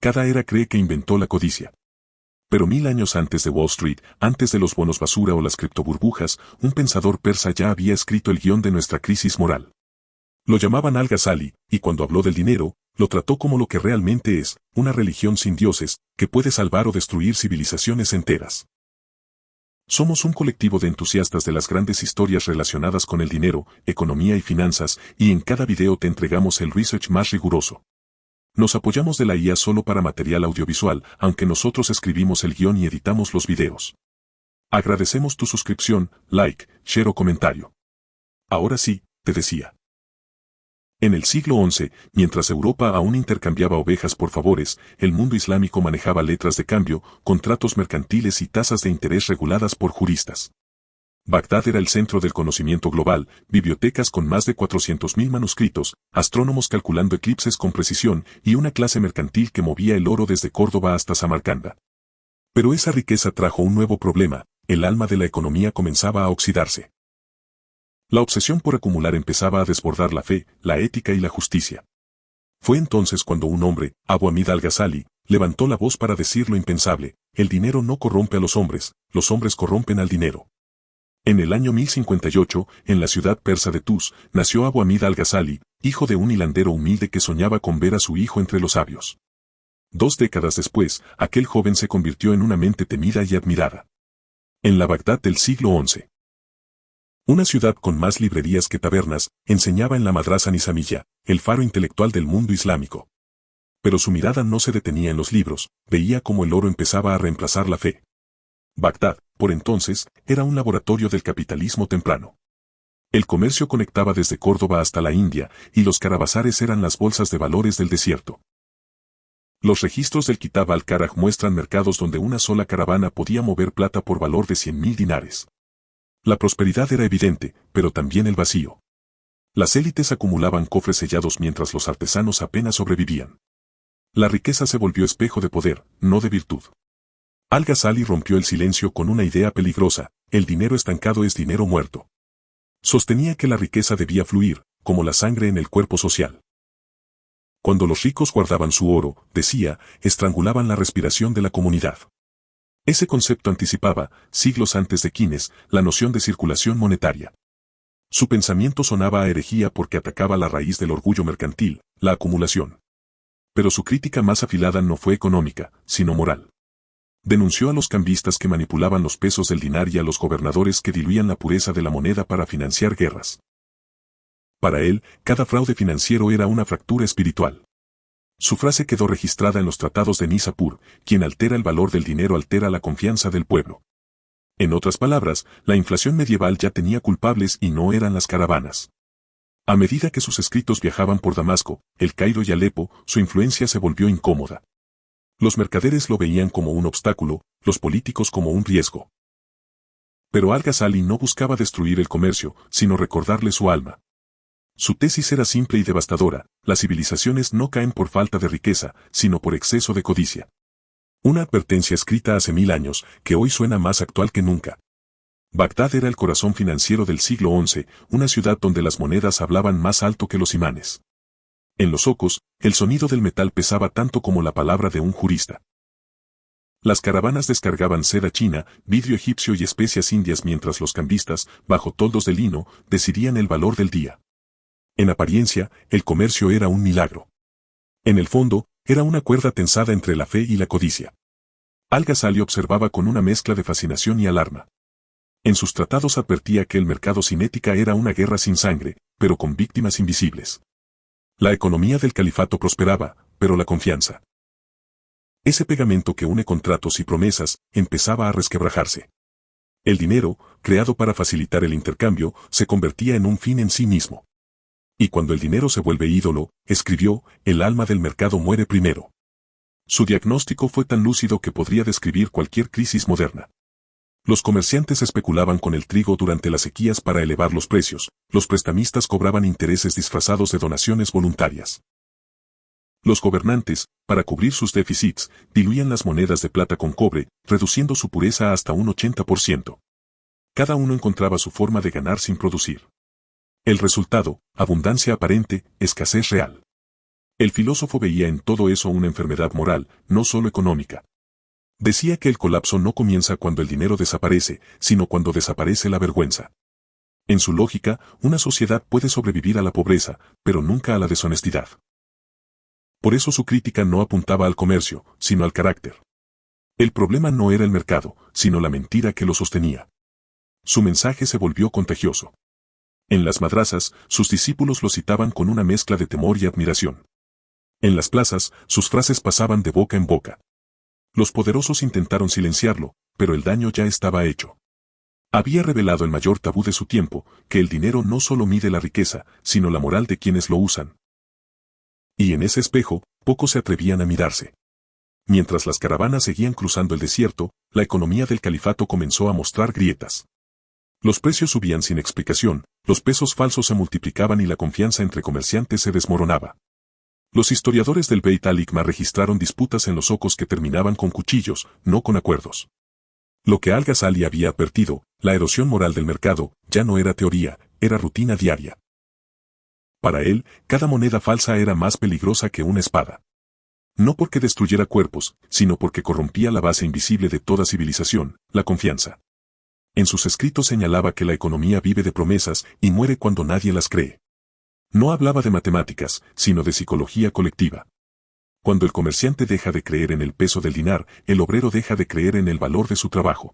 Cada era cree que inventó la codicia. Pero 1000 años antes de Wall Street, antes de los bonos basura o las criptoburbujas, un pensador persa ya había escrito el guión de nuestra crisis moral. Lo llamaban Al-Ghazali, y cuando habló del dinero, lo trató como lo que realmente es, una religión sin dioses, que puede salvar o destruir civilizaciones enteras. Somos un colectivo de entusiastas de las grandes historias relacionadas con el dinero, economía y finanzas, y en cada video te entregamos el research más riguroso. Nos apoyamos de la IA solo para material audiovisual, aunque nosotros escribimos el guión y editamos los videos. Agradecemos tu suscripción, like, share o comentario. Ahora sí, te decía. En el siglo XI, mientras Europa aún intercambiaba ovejas por favores, el mundo islámico manejaba letras de cambio, contratos mercantiles y tasas de interés reguladas por juristas. Bagdad era el centro del conocimiento global, bibliotecas con más de 400.000 manuscritos, astrónomos calculando eclipses con precisión y una clase mercantil que movía el oro desde Córdoba hasta Samarcanda. Pero esa riqueza trajo un nuevo problema, el alma de la economía comenzaba a oxidarse. La obsesión por acumular empezaba a desbordar la fe, la ética y la justicia. Fue entonces cuando un hombre, Abu Hamid al-Ghazali, levantó la voz para decir lo impensable: el dinero no corrompe a los hombres corrompen al dinero. En el año 1058, en la ciudad persa de Tus, nació Abu Hamid al-Ghazali, hijo de un hilandero humilde que soñaba con ver a su hijo entre los sabios. 2 décadas después, aquel joven se convirtió en una mente temida y admirada. En la Bagdad del siglo XI. Una ciudad con más librerías que tabernas, enseñaba en la Madrasa Nizamiyya, el faro intelectual del mundo islámico. Pero su mirada no se detenía en los libros, veía cómo el oro empezaba a reemplazar la fe. Bagdad, por entonces, era un laboratorio del capitalismo temprano. El comercio conectaba desde Córdoba hasta la India, y los carabazares eran las bolsas de valores del desierto. Los registros del Kitab al-Karaj muestran mercados donde una sola caravana podía mover plata por valor de 100.000 dinares. La prosperidad era evidente, pero también el vacío. Las élites acumulaban cofres sellados mientras los artesanos apenas sobrevivían. La riqueza se volvió espejo de poder, no de virtud. Al-Ghazali rompió el silencio con una idea peligrosa: el dinero estancado es dinero muerto. Sostenía que la riqueza debía fluir, como la sangre en el cuerpo social. Cuando los ricos guardaban su oro, decía, estrangulaban la respiración de la comunidad. Ese concepto anticipaba, siglos antes de Keynes, la noción de circulación monetaria. Su pensamiento sonaba a herejía porque atacaba la raíz del orgullo mercantil, la acumulación. Pero su crítica más afilada no fue económica, sino moral. Denunció a los cambistas que manipulaban los pesos del dinar y a los gobernadores que diluían la pureza de la moneda para financiar guerras. Para él, cada fraude financiero era una fractura espiritual. Su frase quedó registrada en los tratados de Nizapur: quien altera el valor del dinero altera la confianza del pueblo. En otras palabras, la inflación medieval ya tenía culpables y no eran las caravanas. A medida que sus escritos viajaban por Damasco, El Cairo y Alepo, su influencia se volvió incómoda. Los mercaderes lo veían como un obstáculo, los políticos como un riesgo. Pero Al-Ghazali no buscaba destruir el comercio, sino recordarle su alma. Su tesis era simple y devastadora: las civilizaciones no caen por falta de riqueza, sino por exceso de codicia. Una advertencia escrita hace 1000 años, que hoy suena más actual que nunca. Bagdad era el corazón financiero del siglo XI, una ciudad donde las monedas hablaban más alto que los imanes. En los zocos, el sonido del metal pesaba tanto como la palabra de un jurista. Las caravanas descargaban seda china, vidrio egipcio y especias indias mientras los cambistas, bajo toldos de lino, decidían el valor del día. En apariencia, el comercio era un milagro. En el fondo, era una cuerda tensada entre la fe y la codicia. Al-Ghazali observaba con una mezcla de fascinación y alarma. En sus tratados advertía que el mercado sin ética era una guerra sin sangre, pero con víctimas invisibles. La economía del califato prosperaba, pero la confianza, ese pegamento que une contratos y promesas, empezaba a resquebrajarse. El dinero, creado para facilitar el intercambio, se convertía en un fin en sí mismo. Y cuando el dinero se vuelve ídolo, escribió, el alma del mercado muere primero. Su diagnóstico fue tan lúcido que podría describir cualquier crisis moderna. Los comerciantes especulaban con el trigo durante las sequías para elevar los precios, los prestamistas cobraban intereses disfrazados de donaciones voluntarias. Los gobernantes, para cubrir sus déficits, diluían las monedas de plata con cobre, reduciendo su pureza hasta un 80%. Cada uno encontraba su forma de ganar sin producir. El resultado: abundancia aparente, escasez real. El filósofo veía en todo eso una enfermedad moral, no solo económica. Decía que el colapso no comienza cuando el dinero desaparece, sino cuando desaparece la vergüenza. En su lógica, una sociedad puede sobrevivir a la pobreza, pero nunca a la deshonestidad. Por eso su crítica no apuntaba al comercio, sino al carácter. El problema no era el mercado, sino la mentira que lo sostenía. Su mensaje se volvió contagioso. En las madrasas, sus discípulos lo citaban con una mezcla de temor y admiración. En las plazas, sus frases pasaban de boca en boca. Los poderosos intentaron silenciarlo, pero el daño ya estaba hecho. Había revelado el mayor tabú de su tiempo, que el dinero no solo mide la riqueza, sino la moral de quienes lo usan. Y en ese espejo, pocos se atrevían a mirarse. Mientras las caravanas seguían cruzando el desierto, la economía del califato comenzó a mostrar grietas. Los precios subían sin explicación, los pesos falsos se multiplicaban y la confianza entre comerciantes se desmoronaba. Los historiadores del Beit al-Hikma registraron disputas en los zocos que terminaban con cuchillos, no con acuerdos. Lo que Al-Ghazali había advertido, la erosión moral del mercado, ya no era teoría, era rutina diaria. Para él, cada moneda falsa era más peligrosa que una espada. No porque destruyera cuerpos, sino porque corrompía la base invisible de toda civilización, la confianza. En sus escritos señalaba que la economía vive de promesas y muere cuando nadie las cree. No hablaba de matemáticas, sino de psicología colectiva. Cuando el comerciante deja de creer en el peso del dinar, el obrero deja de creer en el valor de su trabajo.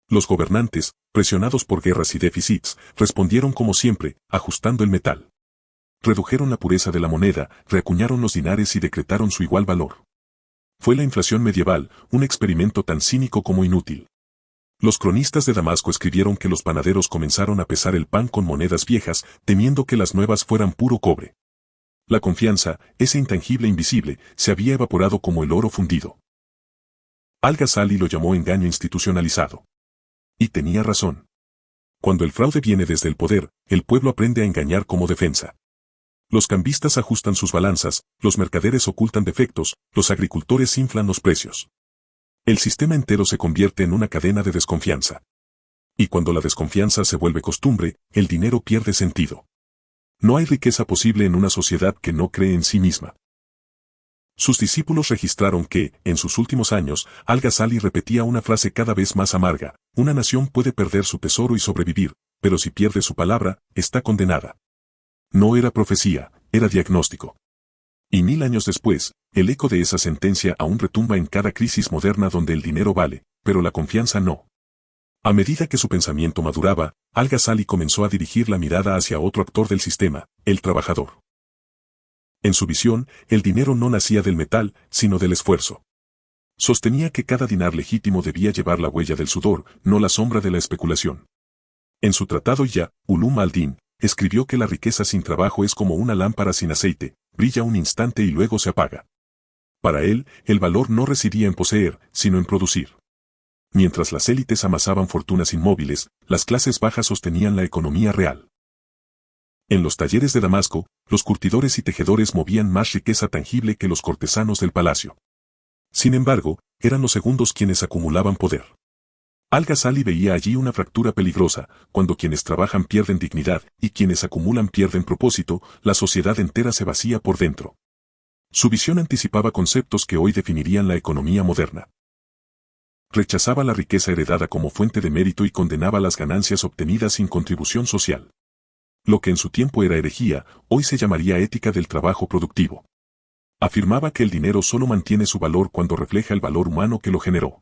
Los gobernantes, presionados por guerras y déficits, respondieron como siempre, ajustando el metal. Redujeron la pureza de la moneda, reacuñaron los dinares y decretaron su igual valor. Fue la inflación medieval, un experimento tan cínico como inútil. Los cronistas de Damasco escribieron que los panaderos comenzaron a pesar el pan con monedas viejas, temiendo que las nuevas fueran puro cobre. La confianza, ese intangible invisible, se había evaporado como el oro fundido. Al-Ghazali lo llamó engaño institucionalizado. Y tenía razón. Cuando el fraude viene desde el poder, el pueblo aprende a engañar como defensa. Los cambistas ajustan sus balanzas, los mercaderes ocultan defectos, los agricultores inflan los precios. El sistema entero se convierte en una cadena de desconfianza. Y cuando la desconfianza se vuelve costumbre, el dinero pierde sentido. No hay riqueza posible en una sociedad que no cree en sí misma. Sus discípulos registraron que, en sus últimos años, Al-Ghazali repetía una frase cada vez más amarga: una nación puede perder su tesoro y sobrevivir, pero si pierde su palabra, está condenada. No era profecía, era diagnóstico. Y 1000 años después, el eco de esa sentencia aún retumba en cada crisis moderna donde el dinero vale, pero la confianza no. A medida que su pensamiento maduraba, Al-Ghazali comenzó a dirigir la mirada hacia otro actor del sistema, el trabajador. En su visión, el dinero no nacía del metal, sino del esfuerzo. Sostenía que cada dinar legítimo debía llevar la huella del sudor, no la sombra de la especulación. En su tratado Ya, Ulum al-Din, escribió que la riqueza sin trabajo es como una lámpara sin aceite, brilla un instante y luego se apaga. Para él, el valor no residía en poseer, sino en producir. Mientras las élites amasaban fortunas inmóviles, las clases bajas sostenían la economía real. En los talleres de Damasco, los curtidores y tejedores movían más riqueza tangible que los cortesanos del palacio. Sin embargo, eran los segundos quienes acumulaban poder. Al-Ghazali veía allí una fractura peligrosa: cuando quienes trabajan pierden dignidad y quienes acumulan pierden propósito, la sociedad entera se vacía por dentro. Su visión anticipaba conceptos que hoy definirían la economía moderna. Rechazaba la riqueza heredada como fuente de mérito y condenaba las ganancias obtenidas sin contribución social. Lo que en su tiempo era herejía, hoy se llamaría ética del trabajo productivo. Afirmaba que el dinero solo mantiene su valor cuando refleja el valor humano que lo generó.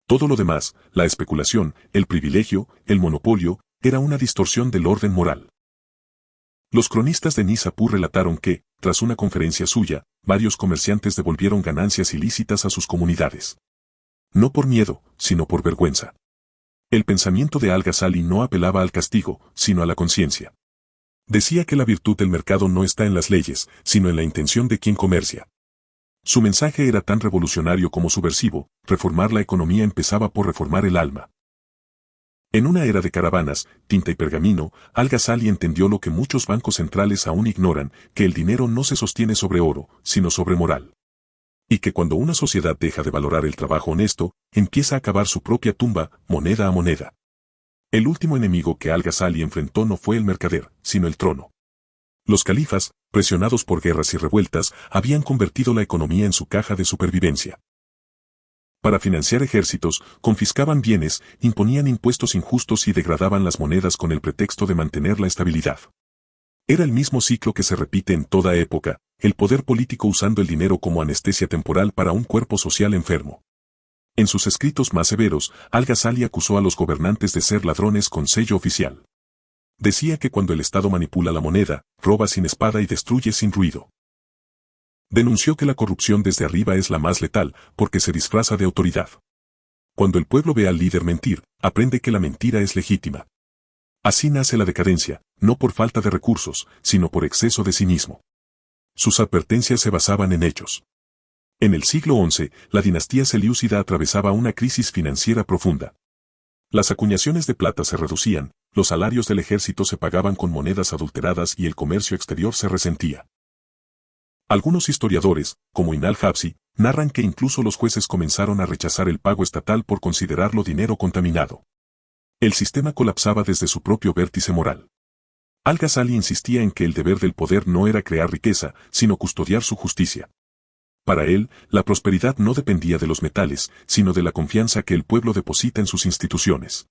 Todo lo demás, la especulación, el privilegio, el monopolio, era una distorsión del orden moral. Los cronistas de Nisapur relataron que, tras una conferencia suya, varios comerciantes devolvieron ganancias ilícitas a sus comunidades. No por miedo, sino por vergüenza. El pensamiento de Al-Ghazali no apelaba al castigo, sino a la conciencia. Decía que la virtud del mercado no está en las leyes, sino en la intención de quien comercia. Su mensaje era tan revolucionario como subversivo: reformar la economía empezaba por reformar el alma. En una era de caravanas, tinta y pergamino, Al-Ghazali entendió lo que muchos bancos centrales aún ignoran: que el dinero no se sostiene sobre oro, sino sobre moral. Y que cuando una sociedad deja de valorar el trabajo honesto, empieza a cavar su propia tumba, moneda a moneda. El último enemigo que Al-Ghazali enfrentó no fue el mercader, sino el trono. Los califas, presionados por guerras y revueltas, habían convertido la economía en su caja de supervivencia. Para financiar ejércitos, confiscaban bienes, imponían impuestos injustos y degradaban las monedas con el pretexto de mantener la estabilidad. Era el mismo ciclo que se repite en toda época, el poder político usando el dinero como anestesia temporal para un cuerpo social enfermo. En sus escritos más severos, Al-Ghazali acusó a los gobernantes de ser ladrones con sello oficial. Decía que cuando el Estado manipula la moneda, roba sin espada y destruye sin ruido. Denunció que la corrupción desde arriba es la más letal, porque se disfraza de autoridad. Cuando el pueblo ve al líder mentir, aprende que la mentira es legítima. Así nace la decadencia, no por falta de recursos, sino por exceso de cinismo. Sus advertencias se basaban en hechos. En el siglo XI, la dinastía selyúcida atravesaba una crisis financiera profunda. Las acuñaciones de plata se reducían, los salarios del ejército se pagaban con monedas adulteradas y el comercio exterior se resentía. Algunos historiadores, como Inal Habsi, narran que incluso los jueces comenzaron a rechazar el pago estatal por considerarlo dinero contaminado. El sistema colapsaba desde su propio vértice moral. Al-Ghazali insistía en que el deber del poder no era crear riqueza, sino custodiar su justicia. Para él, la prosperidad no dependía de los metales, sino de la confianza que el pueblo deposita en sus instituciones.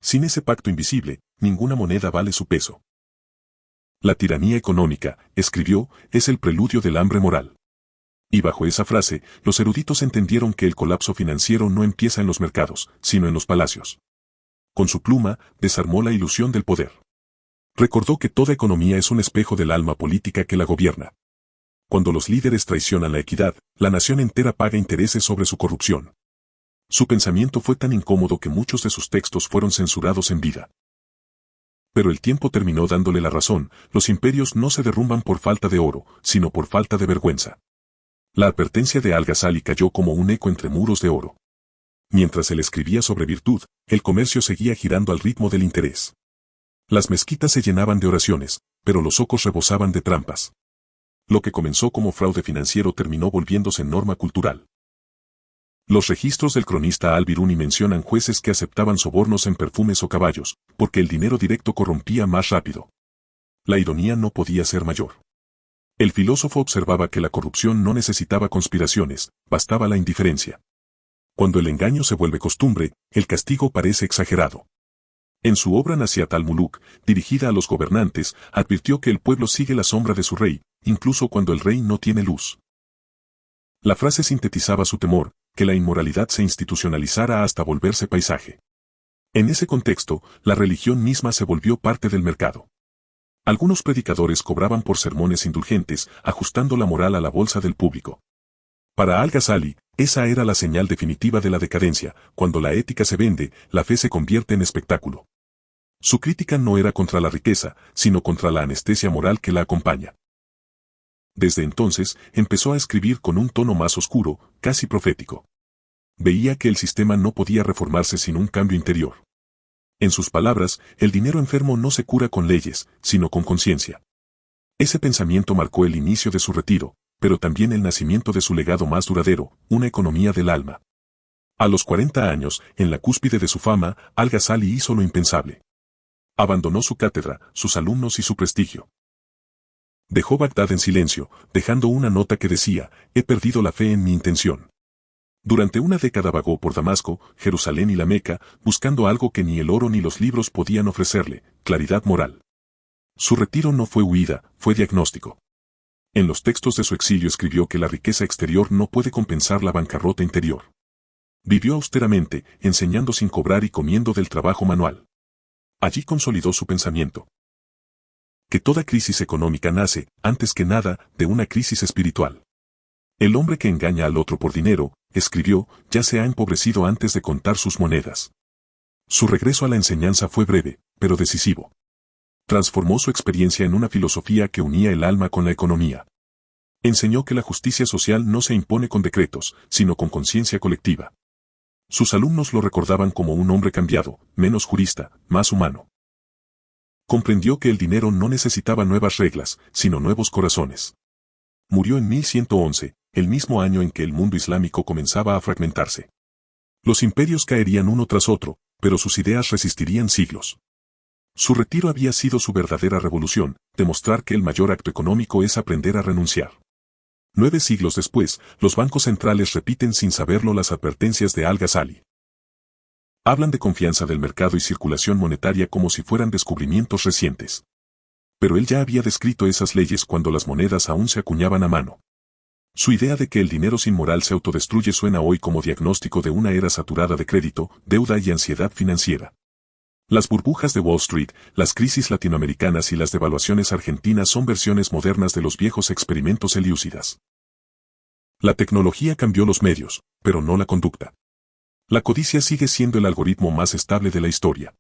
Sin ese pacto invisible, ninguna moneda vale su peso. La tiranía económica, escribió, es el preludio del hambre moral. Y bajo esa frase, los eruditos entendieron que el colapso financiero no empieza en los mercados, sino en los palacios. Con su pluma, desarmó la ilusión del poder. Recordó que toda economía es un espejo del alma política que la gobierna. Cuando los líderes traicionan la equidad, la nación entera paga intereses sobre su corrupción. Su pensamiento fue tan incómodo que muchos de sus textos fueron censurados en vida. Pero el tiempo terminó dándole la razón, los imperios no se derrumban por falta de oro, sino por falta de vergüenza. La advertencia de Al-Ghazali cayó como un eco entre muros de oro. Mientras él escribía sobre virtud, el comercio seguía girando al ritmo del interés. Las mezquitas se llenaban de oraciones, pero los zocos rebosaban de trampas. Lo que comenzó como fraude financiero terminó volviéndose norma cultural. Los registros del cronista Al-Biruni mencionan jueces que aceptaban sobornos en perfumes o caballos, porque el dinero directo corrompía más rápido. La ironía no podía ser mayor. El filósofo observaba que la corrupción no necesitaba conspiraciones, bastaba la indiferencia. Cuando el engaño se vuelve costumbre, el castigo parece exagerado. En su obra Nasihat al-Muluk, dirigida a los gobernantes, advirtió que el pueblo sigue la sombra de su rey, incluso cuando el rey no tiene luz. La frase sintetizaba su temor, que la inmoralidad se institucionalizara hasta volverse paisaje. En ese contexto, la religión misma se volvió parte del mercado. Algunos predicadores cobraban por sermones indulgentes, ajustando la moral a la bolsa del público. Para Al-Ghazali, esa era la señal definitiva de la decadencia, cuando la ética se vende, la fe se convierte en espectáculo. Su crítica no era contra la riqueza, sino contra la anestesia moral que la acompaña. Desde entonces, empezó a escribir con un tono más oscuro, casi profético. Veía que el sistema no podía reformarse sin un cambio interior. En sus palabras, el dinero enfermo no se cura con leyes, sino con conciencia. Ese pensamiento marcó el inicio de su retiro, pero también el nacimiento de su legado más duradero, una economía del alma. A los 40 años, en la cúspide de su fama, Al-Ghazali hizo lo impensable. Abandonó su cátedra, sus alumnos y su prestigio. Dejó Bagdad en silencio, dejando una nota que decía, he perdido la fe en mi intención. Durante una década vagó por Damasco, Jerusalén y la Meca, buscando algo que ni el oro ni los libros podían ofrecerle, claridad moral. Su retiro no fue huida, fue diagnóstico. En los textos de su exilio escribió que la riqueza exterior no puede compensar la bancarrota interior. Vivió austeramente, enseñando sin cobrar y comiendo del trabajo manual. Allí consolidó su pensamiento. Que toda crisis económica nace, antes que nada, de una crisis espiritual. El hombre que engaña al otro por dinero, escribió, ya se ha empobrecido antes de contar sus monedas. Su regreso a la enseñanza fue breve, pero decisivo. Transformó su experiencia en una filosofía que unía el alma con la economía. Enseñó que la justicia social no se impone con decretos, sino con conciencia colectiva. Sus alumnos lo recordaban como un hombre cambiado, menos jurista, más humano. Comprendió que el dinero no necesitaba nuevas reglas, sino nuevos corazones. Murió en 1111, el mismo año en que el mundo islámico comenzaba a fragmentarse. Los imperios caerían uno tras otro, pero sus ideas resistirían siglos. Su retiro había sido su verdadera revolución, demostrar que el mayor acto económico es aprender a renunciar. 9 siglos después, los bancos centrales repiten sin saberlo las advertencias de Al-Ghazali. Hablan de confianza del mercado y circulación monetaria como si fueran descubrimientos recientes. Pero él ya había descrito esas leyes cuando las monedas aún se acuñaban a mano. Su idea de que el dinero sin moral se autodestruye suena hoy como diagnóstico de una era saturada de crédito, deuda y ansiedad financiera. Las burbujas de Wall Street, las crisis latinoamericanas y las devaluaciones argentinas son versiones modernas de los viejos experimentos Heliócidas. La tecnología cambió los medios, pero no la conducta. La codicia sigue siendo el algoritmo más estable de la historia.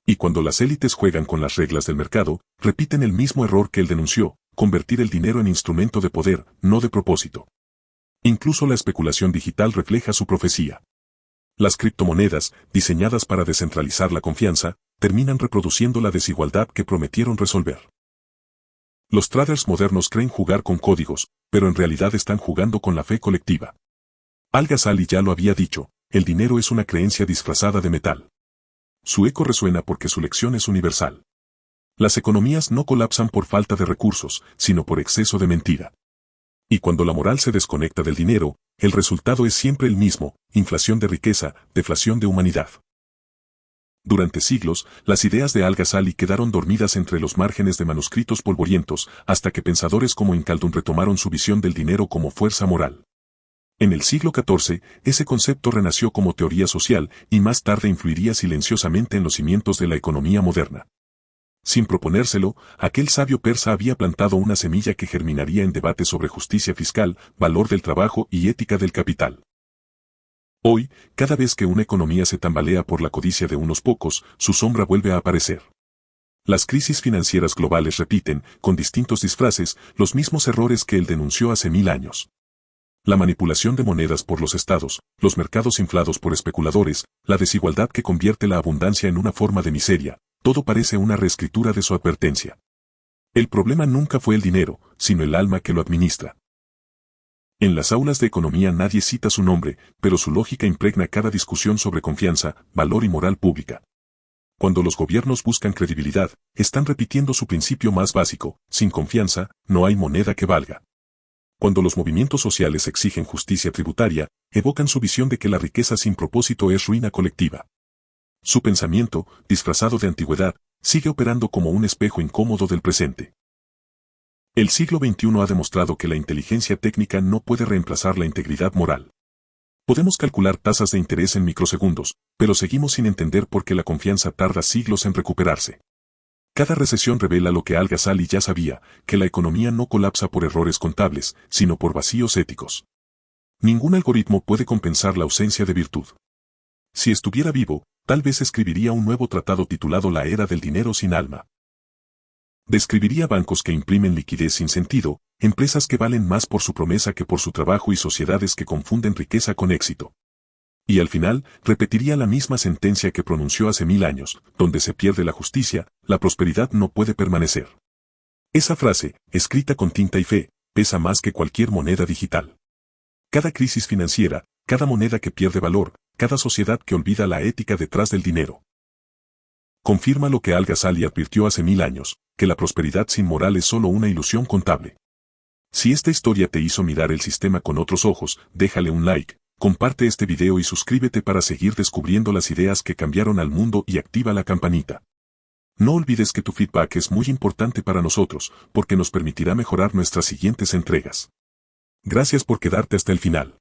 Y cuando las élites juegan con las reglas del mercado, repiten el mismo error que él denunció, convertir el dinero en instrumento de poder, no de propósito. Incluso la especulación digital refleja su profecía. Las criptomonedas, diseñadas para descentralizar la confianza, terminan reproduciendo la desigualdad que prometieron resolver. Los traders modernos creen jugar con códigos, pero en realidad están jugando con la fe colectiva. Al-Ghazali ya lo había dicho, el dinero es una creencia disfrazada de metal. Su eco resuena porque su lección es universal. Las economías no colapsan por falta de recursos, sino por exceso de mentira. Y cuando la moral se desconecta del dinero, el resultado es siempre el mismo, inflación de riqueza, deflación de humanidad. Durante siglos, las ideas de Al-Ghazali quedaron dormidas entre los márgenes de manuscritos polvorientos, hasta que pensadores como Ibn Khaldun retomaron su visión del dinero como fuerza moral. En el siglo XIV, ese concepto renació como teoría social y más tarde influiría silenciosamente en los cimientos de la economía moderna. Sin proponérselo, aquel sabio persa había plantado una semilla que germinaría en debates sobre justicia fiscal, valor del trabajo y ética del capital. Hoy, cada vez que una economía se tambalea por la codicia de unos pocos, su sombra vuelve a aparecer. Las crisis financieras globales repiten, con distintos disfraces, los mismos errores que él denunció hace 1000 años. La manipulación de monedas por los estados, los mercados inflados por especuladores, la desigualdad que convierte la abundancia en una forma de miseria, todo parece una reescritura de su advertencia. El problema nunca fue el dinero, sino el alma que lo administra. En las aulas de economía nadie cita su nombre, pero su lógica impregna cada discusión sobre confianza, valor y moral pública. Cuando los gobiernos buscan credibilidad, están repitiendo su principio más básico, sin confianza, no hay moneda que valga. Cuando los movimientos sociales exigen justicia tributaria, evocan su visión de que la riqueza sin propósito es ruina colectiva. Su pensamiento, disfrazado de antigüedad, sigue operando como un espejo incómodo del presente. El siglo XXI ha demostrado que la inteligencia técnica no puede reemplazar la integridad moral. Podemos calcular tasas de interés en microsegundos, pero seguimos sin entender por qué la confianza tarda siglos en recuperarse. Cada recesión revela lo que Al-Ghazali ya sabía, que la economía no colapsa por errores contables, sino por vacíos éticos. Ningún algoritmo puede compensar la ausencia de virtud. Si estuviera vivo, tal vez escribiría un nuevo tratado titulado La Era del Dinero sin Alma. Describiría bancos que imprimen liquidez sin sentido, empresas que valen más por su promesa que por su trabajo y sociedades que confunden riqueza con éxito. Y al final, repetiría la misma sentencia que pronunció hace 1000 años, donde se pierde la justicia, la prosperidad no puede permanecer. Esa frase, escrita con tinta y fe, pesa más que cualquier moneda digital. Cada crisis financiera, cada moneda que pierde valor, cada sociedad que olvida la ética detrás del dinero. Confirma lo que Al-Ghazali advirtió hace 1000 años, que la prosperidad sin moral es solo una ilusión contable. Si esta historia te hizo mirar el sistema con otros ojos, déjale un like, comparte este video y suscríbete para seguir descubriendo las ideas que cambiaron al mundo y activa la campanita. No olvides que tu feedback es muy importante para nosotros, porque nos permitirá mejorar nuestras siguientes entregas. Gracias por quedarte hasta el final.